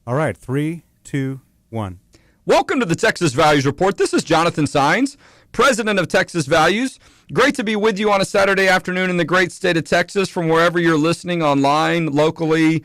All right, 3, 2, 1. Welcome to the Texas Values Report. This is Jonathan Sines, president of Texas Values. Great to be with you on a Saturday afternoon in the great state of Texas from wherever you're listening online, locally,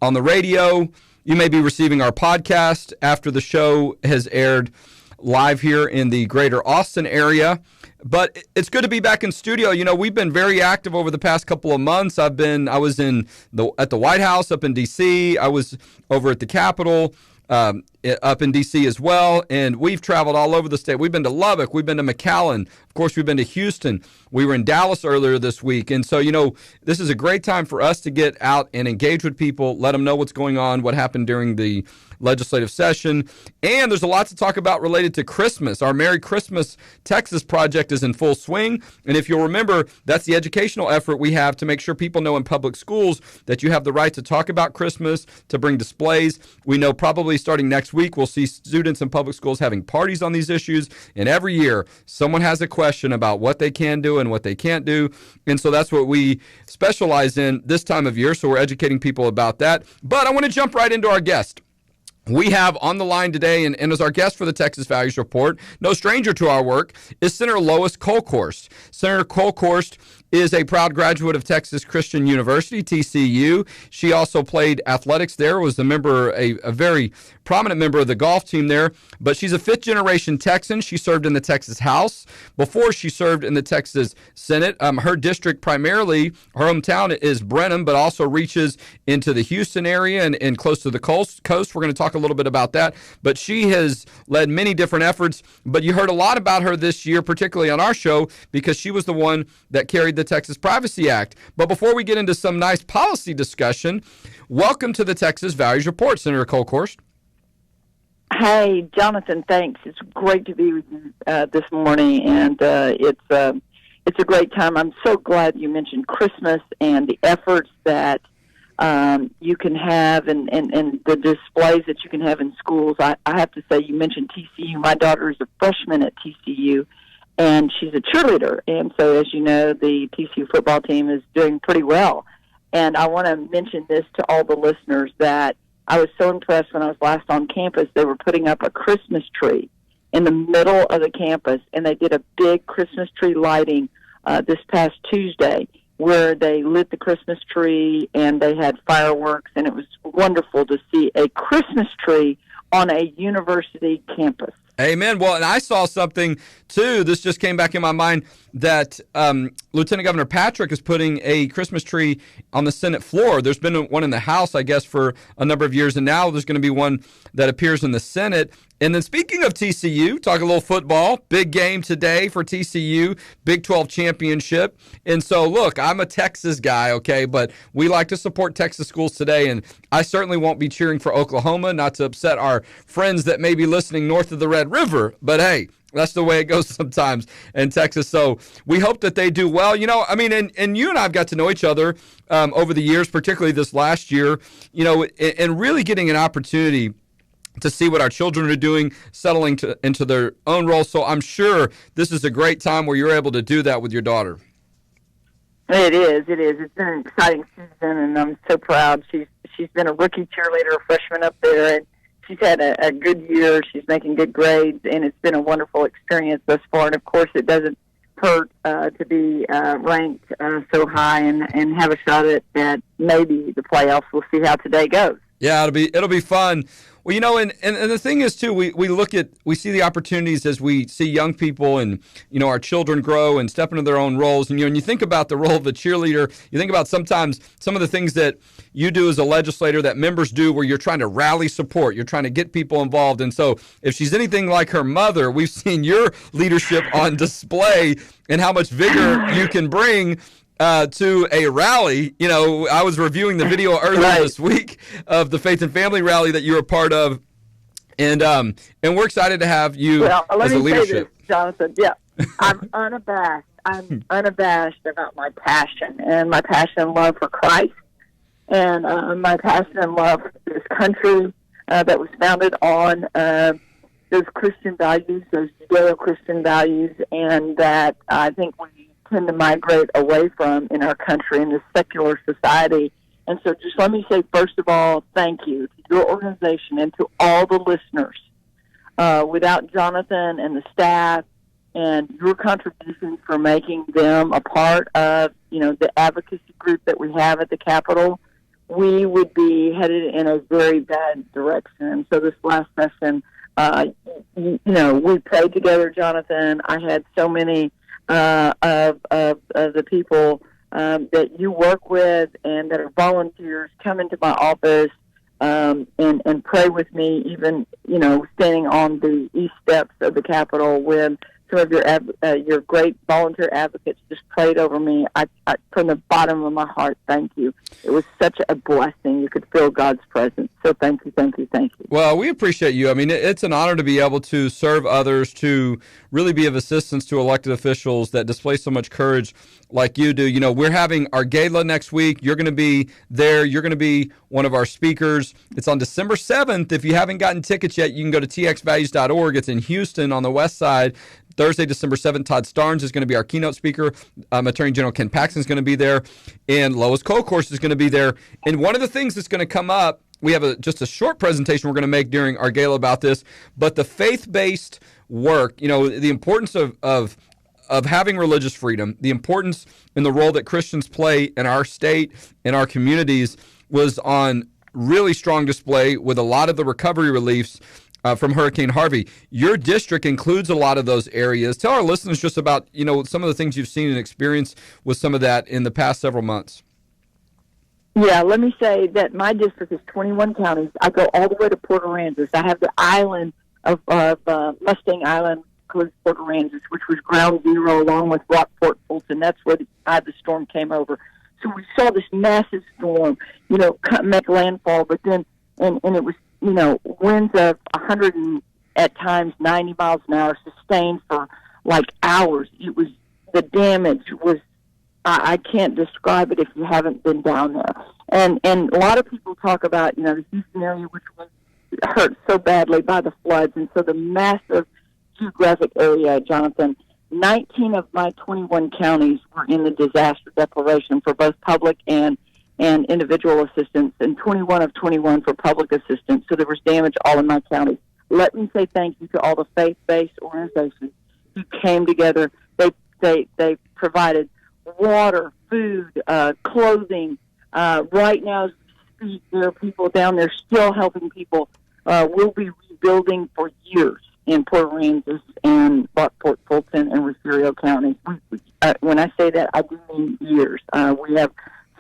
on the radio. You may be receiving our podcast after the show has aired live here in the greater Austin area. But it's good to be back in studio. You know, we've been very active over the past couple of months. I was at the White House up in D.C. I was over at the Capitol up in D.C. as well, and we've traveled all over the state. We've been to Lubbock. We've been to McAllen. Of course, we've been to Houston. We were in Dallas earlier this week. And so, you know, this is a great time for us to get out and engage with people, let them know what's going on, what happened during the legislative session. And there's a lot to talk about related to Christmas. Our Merry Christmas Texas project is in full swing. And if you'll remember, that's the educational effort we have to make sure people know in public schools that you have the right to talk about Christmas, to bring displays. We know probably starting next week, we'll see students in public schools having parties on these issues. And every year, someone has a question about what they can do and what they can't do. And so that's what we specialize in this time of year. So we're educating people about that. But I want to jump right into our guest. We have on the line today, and as our guest for the Texas Values Report, no stranger to our work, is Senator Lois Kolkhorst. Senator Kolkhorst is a proud graduate of Texas Christian University, TCU. She also played athletics there, was a very prominent member of the golf team there. But she's a fifth-generation Texan. She served in the Texas House before she served in the Texas Senate. Her district primarily, her hometown is Brenham, but also reaches into the Houston area and close to the coast. We're going to talk a little bit about that. But she has led many different efforts. But you heard a lot about her this year, particularly on our show, because she was the one that carried the Texas Privacy Act. But before we get into some nice policy discussion, welcome to the Texas Values Report, Senator Kolkhorst. Hey, Jonathan, thanks. It's great to be with you this morning, and it's a great time. I'm so glad you mentioned Christmas and the efforts that you can have and the displays that you can have in schools. I have to say, you mentioned TCU. My daughter is a freshman at TCU, and she's a cheerleader. And so, as you know, the TCU football team is doing pretty well. And I want to mention this to all the listeners that I was so impressed when I was last on campus. They were putting up a Christmas tree in the middle of the campus, and they did a big Christmas tree lighting this past Tuesday where they lit the Christmas tree and they had fireworks, and it was wonderful to see a Christmas tree on a university campus. Amen. Well, and I saw something, too, this just came back in my mind, that Lieutenant Governor Patrick is putting a Christmas tree on the Senate floor. There's been one in the House, I guess, for a number of years, and now there's going to be one that appears in the Senate. And then speaking of TCU, talk a little football, big game today for TCU, Big 12 championship. And so, look, I'm a Texas guy, okay, but we like to support Texas schools today, and I certainly won't be cheering for Oklahoma, not to upset our friends that may be listening north of the Red River, but hey, that's the way it goes sometimes in Texas. So we hope that they do well. You know, I mean, and you and I have got to know each other over the years, particularly this last year, you know, and really getting an opportunity to see what our children are doing, settling into their own roles. So I'm sure this is a great time where you're able to do that with your daughter. It is. It's been an exciting season, and I'm so proud. She's been a rookie cheerleader, a freshman up there, and she's had a good year. She's making good grades, and it's been a wonderful experience thus far. And, of course, it doesn't hurt to be ranked so high and have a shot at maybe the playoffs. We'll see how today goes. Yeah, it'll be fun. Well, you know, and the thing is, too, we see the opportunities as we see young people and, you know, our children grow and step into their own roles. And, you know, when you think about the role of a cheerleader, you think about sometimes some of the things that you do as a legislator that members do where you're trying to rally support, you're trying to get people involved. And so if she's anything like her mother, we've seen your leadership on display and how much vigor you can bring to a rally. You know, I was reviewing the video earlier this week of the Faith and Family rally that you were part of, and we're excited to have you as a leadership. Say this, Jonathan. Yeah, I'm unabashed. I'm unabashed about my passion and and love for Christ, and my passion and love for this country that was founded on those Christian values, those Judeo-Christian values, and that I think we tend to migrate away from in our country in this secular society. And so just let me say, first of all, thank you to your organization and to all the listeners. Without Jonathan and the staff and your contributions for making them a part of, the advocacy group that we have at the Capitol, we would be headed in a very bad direction. So this last session, we prayed together, Jonathan. I had so many of the people that you work with and that are volunteers come into my office and pray with me, even, standing on the east steps of the Capitol when some of your great volunteer advocates just prayed over me. I from the bottom of my heart, thank you. It was such a blessing. You could feel God's presence. So thank you, thank you, thank you. Well, we appreciate you. I mean, it's an honor to be able to serve others, to really be of assistance to elected officials that display so much courage like you do. We're having our gala next week. You're going to be there. You're going to be one of our speakers. It's on December 7th. If you haven't gotten tickets yet, you can go to txvalues.org. It's in Houston on the west side. Thursday, December 7th, Todd Starnes is going to be our keynote speaker. Attorney General Ken Paxton is going to be there. And Lois Kolkhorst is going to be there. And one of the things that's going to come up, we have just a short presentation we're going to make during our gala about this, but the faith-based work, the importance of having religious freedom, the importance and the role that Christians play in our state, in our communities, was on really strong display with a lot of the recovery reliefs from Hurricane Harvey. Your district includes a lot of those areas. Tell our listeners just about, some of the things you've seen and experienced with some of that in the past several months. Yeah, let me say that my district is 21 counties. I go all the way to Port Aransas. I have the island of Mustang Island, Port Aransas, which was ground zero along with Rockport, Fulton. That's where the storm came over. So we saw this massive storm, make landfall, but then, and it was, winds of 100 and at times 90 miles an hour sustained for like hours. It was, the damage was, I can't describe it if you haven't been down there. And a lot of people talk about, the Houston area, which was hurt so badly by the floods. And so the massive geographic area, Jonathan, 19 of my 21 counties were in the disaster declaration for both public and individual assistance, and 21 of 21 for public assistance. So there was damage all in my county. Let me say thank you to all the faith-based organizations who came together. They provided water, food, clothing. Right now, as we speak, there are people down there still helping people. We'll be rebuilding for years in Port Aransas and Rockport, Fulton, and Refugio counties. When I say that, I do mean years. We have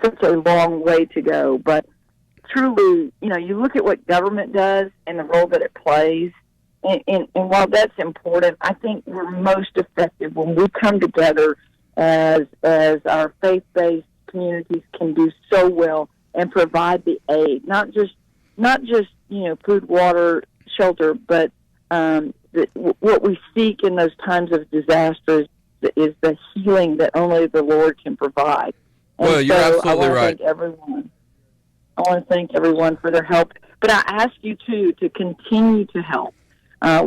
such a long way to go, but truly, you look at what government does and the role that it plays, and while that's important, I think we're most effective when we come together as our faith-based communities can do so well and provide the aid, not just food, water, shelter, but what we seek in those times of disaster is the healing that only the Lord can provide. And well, you're absolutely right. I want to thank everyone for their help. But I ask you, too, to continue to help.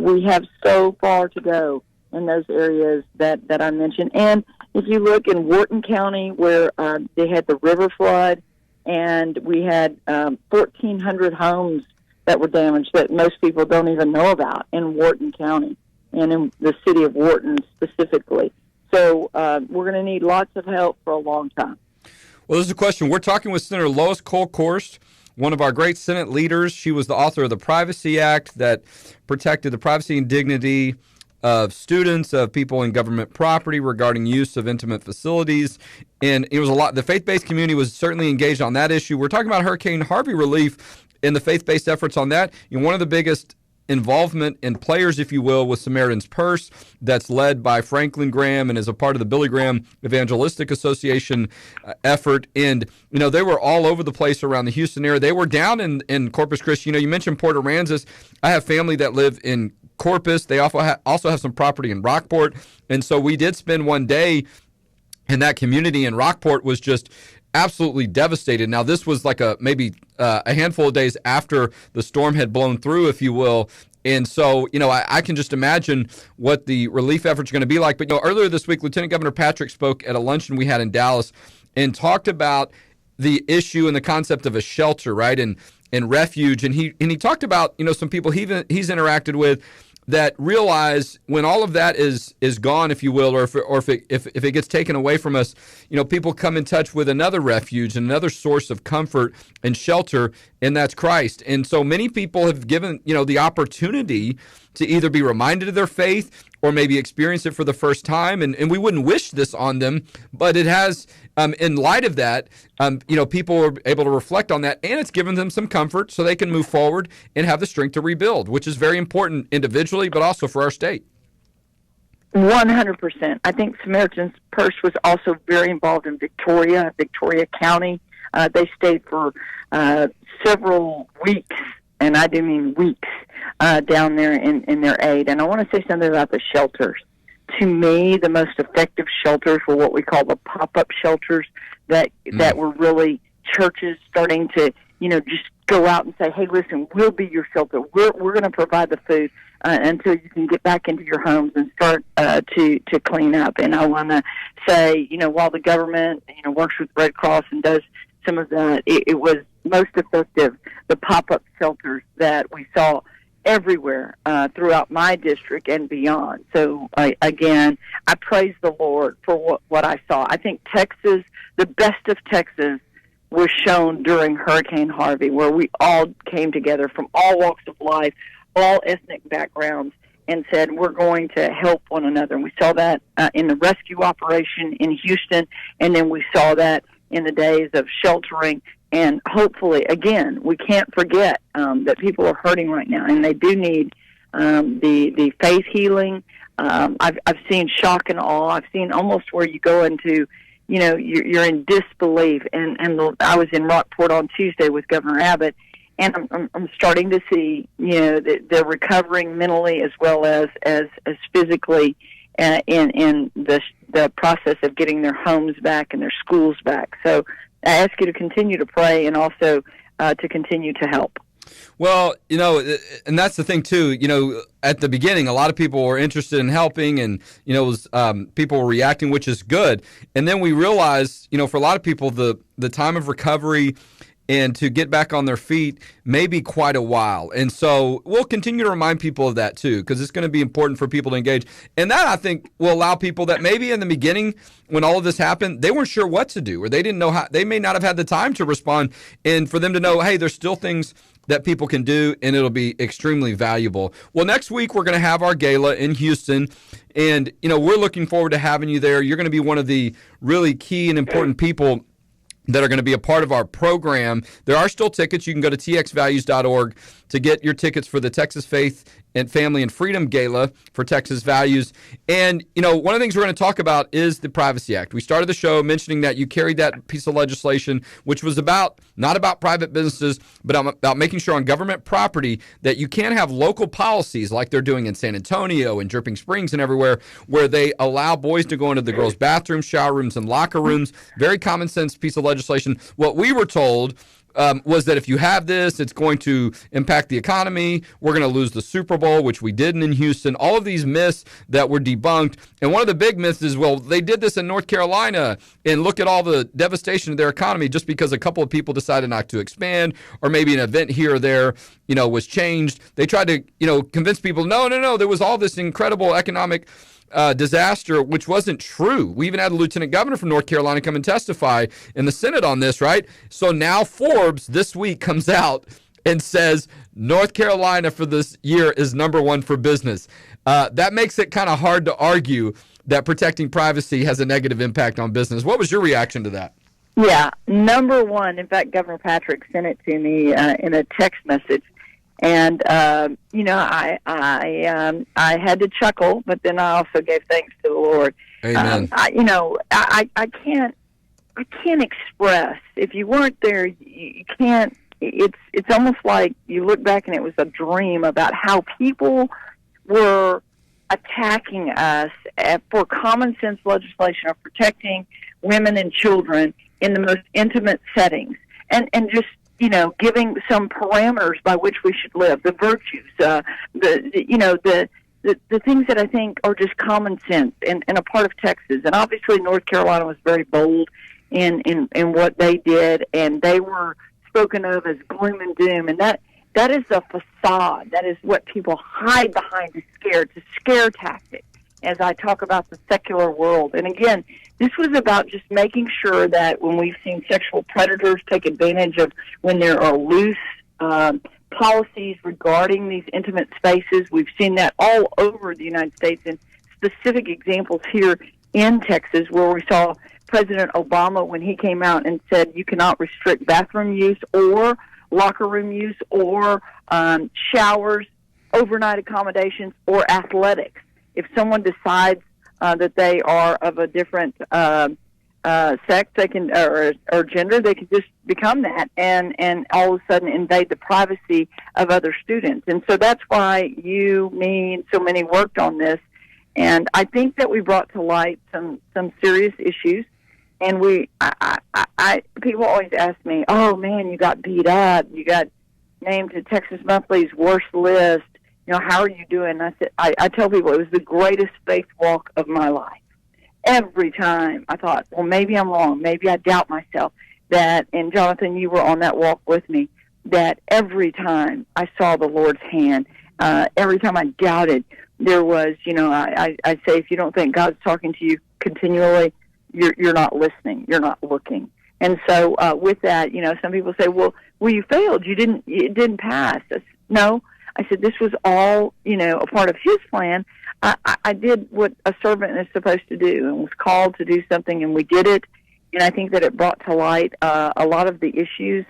We have so far to go in those areas that I mentioned. And if you look in Wharton County, where they had the river flood, and we had 1,400 homes that were damaged that most people don't even know about in Wharton County and in the city of Wharton specifically. So we're going to need lots of help for a long time. Well, this is a question. We're talking with Senator Lois Kolkhorst, one of our great Senate leaders. She was the author of the Privacy Act that protected the privacy and dignity of students, of people in government property regarding use of intimate facilities. And it was a lot. The faith-based community was certainly engaged on that issue. We're talking about Hurricane Harvey relief and the faith-based efforts on that. One of the biggest involvement in players, if you will, with Samaritan's Purse, that's led by Franklin Graham and is a part of the Billy Graham Evangelistic Association effort. And, they were all over the place around the Houston area. They were down in Corpus Christi. You mentioned Port Aransas. I have family that live in Corpus. They also have some property in Rockport. And so we did spend one day in that community, and Rockport was just absolutely devastated. Now, this was like maybe a handful of days after the storm had blown through, if you will. And so, I can just imagine what the relief efforts are going to be like. But, earlier this week, Lieutenant Governor Patrick spoke at a luncheon we had in Dallas and talked about the issue and the concept of a shelter, right, and refuge, and he talked about some people he's interacted with that realize when all of that is gone, if you will, or if it gets taken away from us, people come in touch with another refuge, another source of comfort and shelter, and that's Christ. And so many people have given the opportunity to either be reminded of their faith or maybe experience it for the first time, and we wouldn't wish this on them, but it has. In light of that, people are able to reflect on that, and it's given them some comfort so they can move forward and have the strength to rebuild, which is very important individually, but also for our state. 100%. I think Samaritan's Purse was also very involved in Victoria County. They stayed for several weeks, and I do mean weeks, down there in their aid. And I want to say something about the shelters. To me, the most effective shelters were what we call the pop-up shelters that were really churches starting to, just go out and say, hey, listen, we'll be your shelter. We're going to provide the food until you can get back into your homes and start to clean up. And I want to say, while the government, works with Red Cross and does some of that, it was most effective, the pop-up shelters that we saw everywhere throughout my district and beyond. So, again, I praise the Lord for what I saw. I think Texas, the best of Texas, was shown during Hurricane Harvey, where we all came together from all walks of life, all ethnic backgrounds, and said, we're going to help one another. And we saw that in the rescue operation in Houston, and then we saw that in the days of sheltering. And hopefully, again, we can't forget that people are hurting right now, and they do need the faith healing. I've seen shock and awe. I've seen almost where you go into, you're in disbelief. And I was in Rockport on Tuesday with Governor Abbott, and I'm starting to see, they're recovering mentally as well as physically in the process of getting their homes back and their schools back. So I ask you to continue to pray and also to continue to help. Well, and that's the thing too. At the beginning, a lot of people were interested in helping, and people were reacting, which is good. And then we realized, for a lot of people, the time of recovery and to get back on their feet may be quite a while. And so we'll continue to remind people of that too, because it's going to be important for people to engage. And that, I think, will allow people that maybe in the beginning, when all of this happened, they weren't sure what to do, or they didn't know how, they may not have had the time to respond, and for them to know, hey, there's still things that people can do, and it'll be extremely valuable. Well, next week we're going to have our gala in Houston, and we're looking forward to having you there. You're going to be one of the really key and important people that are going to be a part of our program. There are still tickets. You can go to txvalues.org to get your tickets for the Texas Faith and Family and Freedom Gala for Texas Values. And, one of the things we're going to talk about is the Privacy Act. We started the show mentioning that you carried that piece of legislation, which was not about private businesses, but about making sure on government property that you can't have local policies like they're doing in San Antonio and Dripping Springs and everywhere, where they allow boys to go into the girls' bathrooms, shower rooms, and locker rooms. Very common sense piece of legislation. What we were told was that if you have this, it's going to impact the economy. We're going to lose the Super Bowl, which we didn't in Houston. All of these myths that were debunked. And one of the big myths is, well, they did this in North Carolina, and look at all the devastation of their economy just because a couple of people decided not to expand, or maybe an event here or there, was changed. They tried to, convince people, no, there was all this incredible economic disaster, which wasn't true. We even had a lieutenant governor from North Carolina come and testify in the Senate on this, right? So now Forbes this week comes out and says North Carolina for this year is number one for business. That makes it kind of hard to argue that protecting privacy has a negative impact on business. What was your reaction to that? Yeah, number one. In fact, Governor Patrick sent it to me in a text message. And, I had to chuckle, but then I also gave thanks to the Lord. Amen. I can't express, if you weren't there, you can't, it's almost like you look back and it was a dream about how people were attacking us for common sense legislation of protecting women and children in the most intimate settings. And just, giving some parameters by which we should live, the virtues, the things that I think are just common sense and a part of Texas. And obviously North Carolina was very bold in what they did, and they were spoken of as gloom and doom, and that is a facade. That is what people hide behind to scare. It's a scare tactic, as I talk about the secular world. And again, this was about just making sure that when we've seen sexual predators take advantage of when there are loose policies regarding these intimate spaces, we've seen that all over the United States, and specific examples here in Texas where we saw President Obama when he came out and said you cannot restrict bathroom use or locker room use or showers, overnight accommodations, or athletics. If someone decides that they are of a different sex, they can or gender, they can just become that and all of a sudden invade the privacy of other students. And so that's why you, me, and so many worked on this. And I think that we brought to light some serious issues. And people always ask me, "Oh man, you got beat up. You got named to Texas Monthly's worst list. You know, how are you doing?" I said, I tell people it was the greatest faith walk of my life. Every time I thought, well, maybe I'm wrong. Maybe I doubt myself. And Jonathan, you were on that walk with me. That every time I saw the Lord's hand, every time I doubted, there was, I say, if you don't think God's talking to you continually, you're not listening. You're not looking. And so with that, some people say, well, you failed. It didn't pass. No. I said, this was all, a part of his plan. I did what a servant is supposed to do and was called to do something, and we did it. And I think that it brought to light a lot of the issues,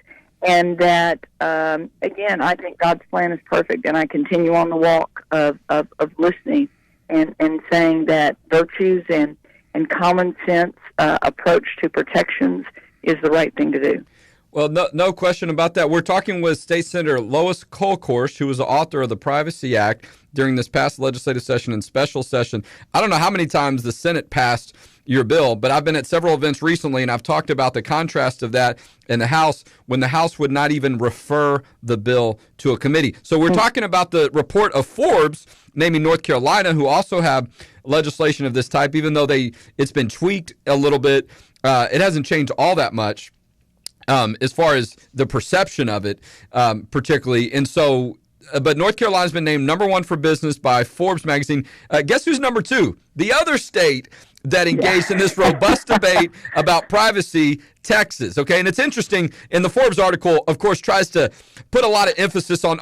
and that, again, I think God's plan is perfect, and I continue on the walk of listening and saying that virtues and common sense approach to protections is the right thing to do. Well, no question about that. We're talking with State Senator Lois Kolkhorst, who was the author of the Privacy Act during this past legislative session and special session. I don't know how many times the Senate passed your bill, but I've been at several events recently, and I've talked about the contrast of that in the House, when the House would not even refer the bill to a committee. So we're talking about the report of Forbes, naming North Carolina, who also have legislation of this type, even though it's been tweaked a little bit. It hasn't changed all that much. As far as the perception of it, particularly. And so, but North Carolina's been named number one for business by Forbes magazine. Guess who's number two? The other state that engaged in this robust debate about privacy, Texas. Okay, and it's interesting, in the Forbes article, of course, tries to put a lot of emphasis on,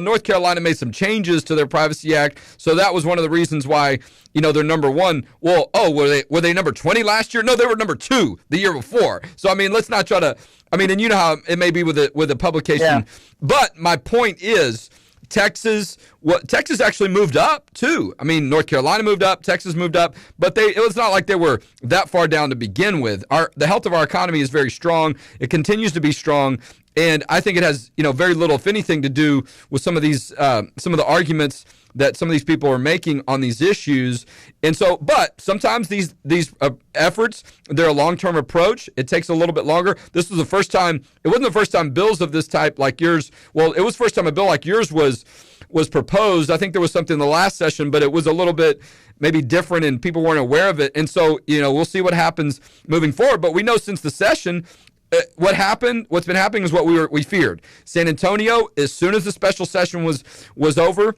North Carolina made some changes to their Privacy Act, so that was one of the reasons why, they're number one. Well, were they number 20 last year? No, they were number 2 the year before. So, let's not try to, and you know how it may be with a publication. Yeah. But my point is, Texas actually moved up too. North Carolina moved up, Texas moved up, but it was not like they were that far down to begin with. The health of our economy is very strong. It continues to be strong, and I think it has very little, if anything, to do with some of the arguments that some of these people are making on these issues. And so, but sometimes these efforts, they're a long-term approach. It takes a little bit longer. This was the first time, it wasn't the first time bills of this type like yours, well, it was the first time a bill like yours was proposed. I think there was something in the last session, but it was a little bit maybe different and people weren't aware of it. And so, we'll see what happens moving forward. But we know since the session, what's been happening is what we feared. San Antonio, as soon as the special session was over,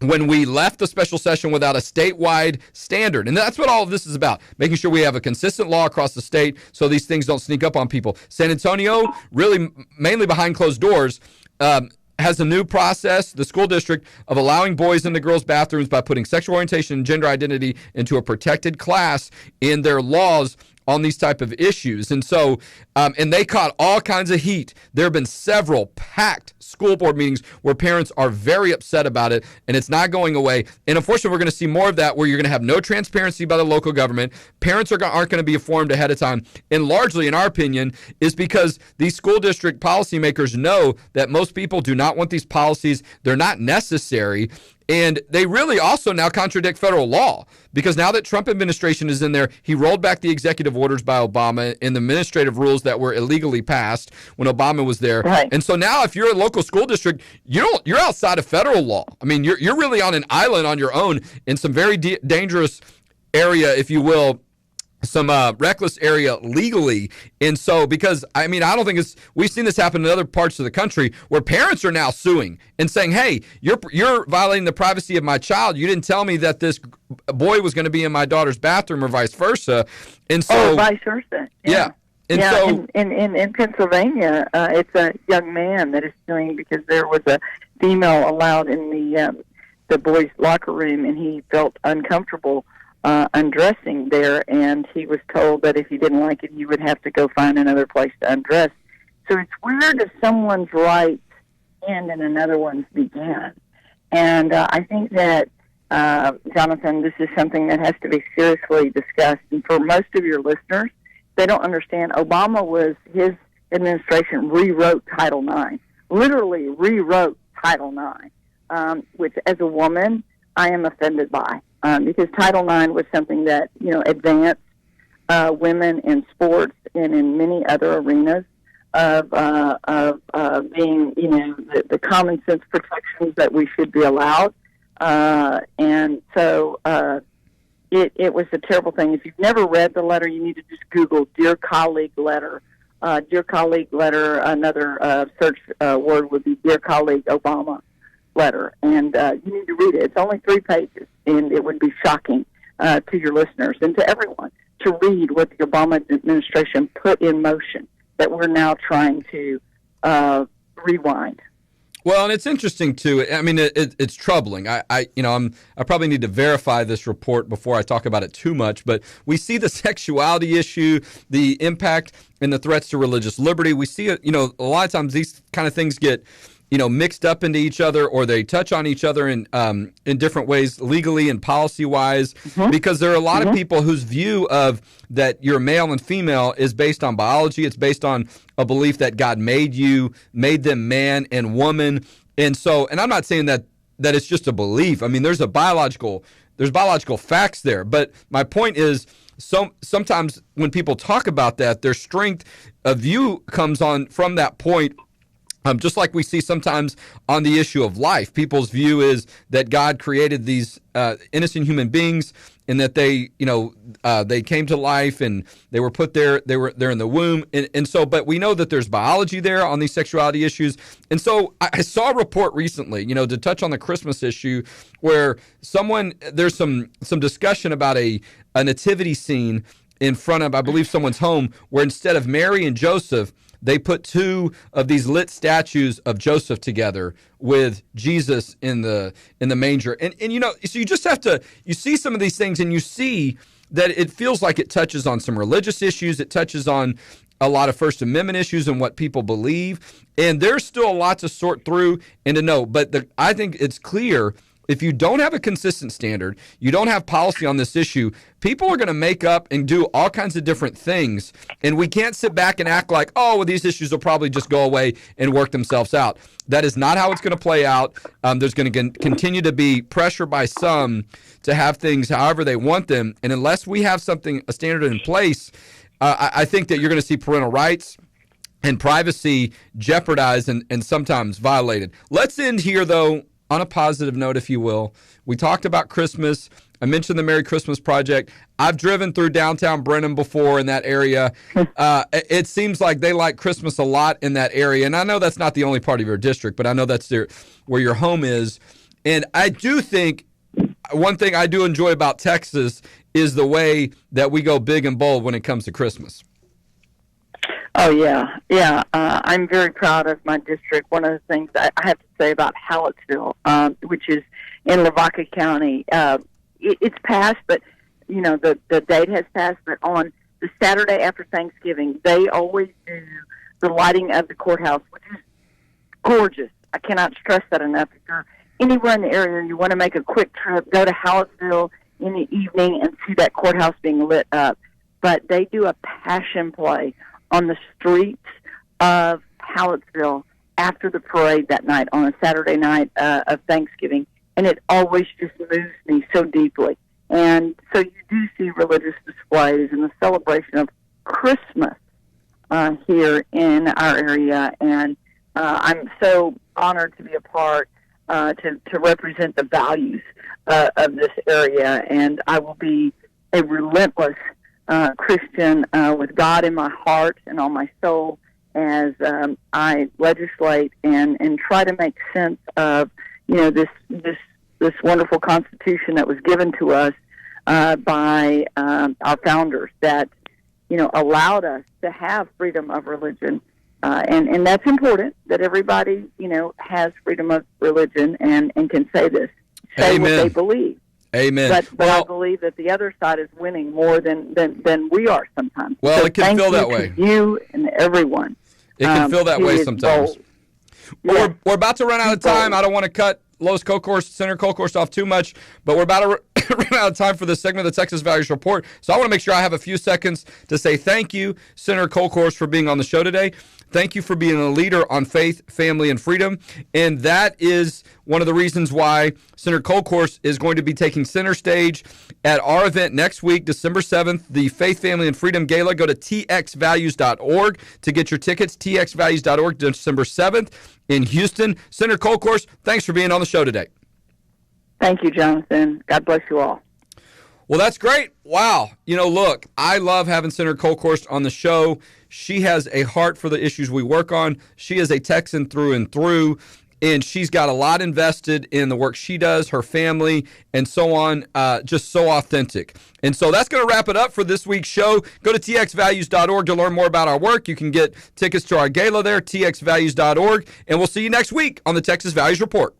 when we left the special session without a statewide standard. And that's what all of this is about, making sure we have a consistent law across the state so these things don't sneak up on people. San Antonio, really mainly behind closed doors, has a new process, the school district, of allowing boys into girls' bathrooms by putting sexual orientation and gender identity into a protected class in their laws on these type of issues. And so, and they caught all kinds of heat. There have been several packed school board meetings where parents are very upset about it, and it's not going away. And unfortunately, we're going to see more of that, where you're going to have no transparency by the local government. Parents aren't going to be informed ahead of time. And largely, in our opinion, is because these school district policymakers know that most people do not want these policies. They're not necessary. And they really also now contradict federal law, because now that Trump administration is in there, he rolled back the executive orders by Obama and the administrative rules that were illegally passed when Obama was there. Right. And so now if you're a local school district, you're outside of federal law. You're really on an island on your own in some very dangerous area, if you will, reckless area legally. And so, because I mean, I don't think we've seen this happen in other parts of the country where parents are now suing and saying, hey, you're violating the privacy of my child. You didn't tell me that this boy was going to be in my daughter's bathroom, or vice versa. And so, vice versa. Yeah. And yeah, so, in Pennsylvania, it's a young man that is suing because there was a female allowed in the boys' locker room, and he felt uncomfortable undressing there, and he was told that if he didn't like it, he would have to go find another place to undress. So it's weird if someone's rights end and another one's begin. And I think that, Jonathan, this is something that has to be seriously discussed. And for most of your listeners, they don't understand. His administration rewrote Title IX, literally rewrote Title IX, which as a woman, I am offended by. Because Title IX was something that, advanced women in sports and in many other arenas of being, the common sense protections that we should be allowed. And so it was a terrible thing. If you've never read the letter, you need to just Google Dear Colleague Letter. Dear Colleague Letter, another search word would be Dear Colleague Obama letter. And you need to read it. It's only 3 pages. And it would be shocking to your listeners and to everyone to read what the Obama administration put in motion that we're now trying to rewind. Well, and it's interesting too. I mean, it's troubling. I probably need to verify this report before I talk about it too much. But we see the sexuality issue, the impact, and the threats to religious liberty. We see it. A lot of times these kind of things get mixed up into each other, or they touch on each other in different ways, legally and policy-wise, because there are a lot of people whose view of that you're male and female is based on biology. It's based on a belief that God made them man and woman. And so, and I'm not saying that it's just a belief. I mean, there's biological facts there. But my point is, sometimes when people talk about that, their strength of view comes on from that point. Just like we see sometimes on the issue of life, people's view is that God created these innocent human beings, and that they came to life and they were put there. They're in the womb, and so. But we know that there's biology there on these sexuality issues, and so I saw a report recently, to touch on the Christmas issue, where there's some discussion about a nativity scene in front of, I believe, someone's home, where instead of Mary and Joseph, they put 2 of these lit statues of Joseph together with Jesus in the manger. And so you just have to, you see some of these things and you see that it feels like it touches on some religious issues. It touches on a lot of First Amendment issues and what people believe. And there's still a lot to sort through and to know. But I think it's clear, if you don't have a consistent standard, you don't have policy on this issue, people are going to make up and do all kinds of different things. And we can't sit back and act like, these issues will probably just go away and work themselves out. That is not how it's going to play out. There's going to continue to be pressure by some to have things however they want them. And unless we have a standard in place, I think that you're going to see parental rights and privacy jeopardized and sometimes violated. Let's end here, though, on a positive note, if you will. We talked about Christmas. I mentioned the Merry Christmas Project. I've driven through downtown Brenham before in that area. It seems like they like Christmas a lot in that area. And I know that's not the only part of your district, but I know that's where your home is. And I do think one thing I do enjoy about Texas is the way that we go big and bold when it comes to Christmas. Oh, yeah. I'm very proud of my district. One of the things I have to say about Hallettsville, which is in Lavaca County, it's passed, but, the date has passed. But on the Saturday after Thanksgiving, they always do the lighting of the courthouse, which is gorgeous. I cannot stress that enough. If you're anywhere in the area and you want to make a quick trip, go to Hallettsville in the evening and see that courthouse being lit up. But they do a passion play on the streets of Hallettsville after the parade that night on a Saturday night of Thanksgiving, and it always just moves me so deeply. And so you do see religious displays and the celebration of Christmas here in our area, and I'm so honored to be a part to represent the values of this area, and I will be a relentless Christian with God in my heart and on my soul as I legislate and try to make sense of this wonderful Constitution that was given to us by our founders that allowed us to have freedom of religion. And that's important, that everybody, has freedom of religion and can say Amen. What they believe. Amen. But I believe that the other side is winning more than we are sometimes. Well, so it can feel that way. You and everyone. It can feel that way sometimes. Yeah. We're about to run out of time. I don't want to cut Lois Kolkhorst, Senator Kolkhorst off too much, but we're about to run out of time for this segment of the Texas Values Report. So I want to make sure I have a few seconds to say thank you, Senator Kolkhorst, for being on the show today. Thank you for being a leader on faith, family, and freedom. And that is one of the reasons why Senator Kolkhorst is going to be taking center stage at our event next week, December 7th, the Faith, Family, and Freedom Gala. Go to txvalues.org to get your tickets, txvalues.org, December 7th in Houston. Senator Kolkhorst, thanks for being on the show today. Thank you, Jonathan. God bless you all. Well, that's great. Wow. Look, I love having Senator Kolkhorst on the show. She has a heart for the issues we work on. She is a Texan through and through, and she's got a lot invested in the work she does, her family, and so on. Just so authentic. And so that's going to wrap it up for this week's show. Go to txvalues.org to learn more about our work. You can get tickets to our gala there, txvalues.org, and we'll see you next week on the Texas Values Report.